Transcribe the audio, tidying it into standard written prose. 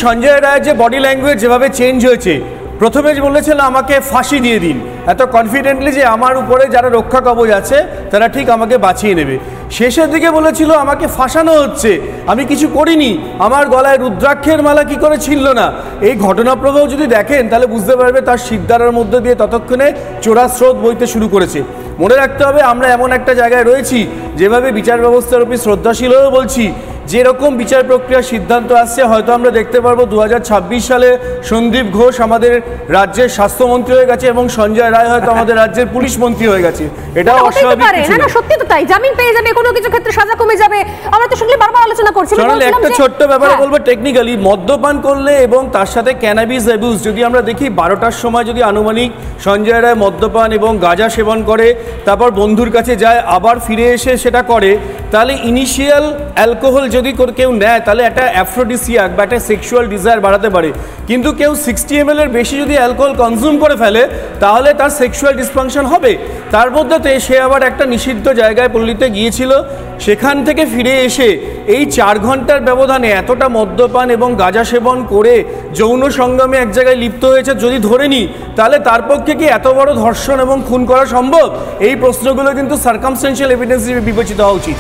সঞ্জয় রায়ের যে body language যেভাবে চেঞ্জ হয়েছে, প্রথমে বলেছিল আমাকে ফাঁসি দিয়ে দিন, এত কনফিডেন্টলি যে আমার উপরে যারা রক্ষা কবচ আছে তারা ঠিক আমাকে বাঁচিয়ে নেবে। শেষের দিকে বলেছিল আমাকে ফাঁসানো হচ্ছে, আমি কিছু করিনি, আমার গলায় রুদ্রাক্ষের মালা কি করে ছিল না। এই ঘটনাপ্রবাহ যদি দেখেন তাহলে বুঝতে পারবে তার শিরদাঁড়ার মধ্যে দিয়ে ততক্ষণে চোরা স্রোত বইতে শুরু করেছে। মনে রাখতে হবে আমরা এমন একটা জায়গায় রয়েছি যেভাবে বিচার ব্যবস্থার উপর শ্রদ্ধাশীলও বলছি, যেরকম বিচার প্রক্রিয়ার সিদ্ধান্ত আসছে হয়তো আমরা দেখতে পারবো 2026 সালে সন্দীপ ঘোষ আমাদের রাজ্যের স্বাস্থ্যমন্ত্রী হয়ে গেছে এবং সঞ্জয় রায় হয়তো আমাদের রাজ্যের পুলিশ মন্ত্রী হয়ে গেছে। এটা অস্বাভাবিক কিছু না, সত্যি তো তাই। জামিন পেয়ে যাবে, কোনো কিছু ক্ষেত্রে সাজা কমে যাবে, আমরা তো শুনলে বারবার আলোচনা করছি। একটা ছোট্ট ব্যাপারে বলবো, টেকনিক্যালি মদ্যপান করলে এবং তার সাথে ক্যানাবিস অ্যাবিউজ যদি আমরা দেখি 12টার সময় যদি আনুমানিক সঞ্জয় রায় মদ্যপান এবং গাঁজা সেবন করে, তারপর বন্ধুর কাছে যায়, আবার ফিরে এসে সেটা করে, তাহলে ইনিশিয়াল অ্যালকোহল যদি কেউ নেয় তাহলে একটা অ্যাফ্রোডিসিয়াক বা একটা সেক্সুয়াল ডিজায়ার বাড়াতে পারে। কিন্তু কেউ 60 ml এর বেশি যদি অ্যালকোহল কনজিউম করে ফেলে তাহলে তার সেক্সুয়াল ডিসফাংশন হবে। তার মধ্যেতে সে আবার একটা নিষিদ্ধ জায়গায় পল্লীতে গিয়েছিল, সেখান থেকে ফিরে এসে এই 4 ঘন্টার ব্যবধানে এতটা মদ্যপান এবং গাঁজা সেবন করে যৌন সঙ্গমে এক জায়গায় লিপ্ত হয়েছে যদি ধরে নিই, তাহলে তার পক্ষে কি এত বড় ধর্ষণ এবং খুন করা সম্ভব? এই প্রশ্নগুলো কিন্তু সার্কামস্টেন্সিয়াল এভিডেন্স হিসেবে বিবেচিত হওয়া উচিত।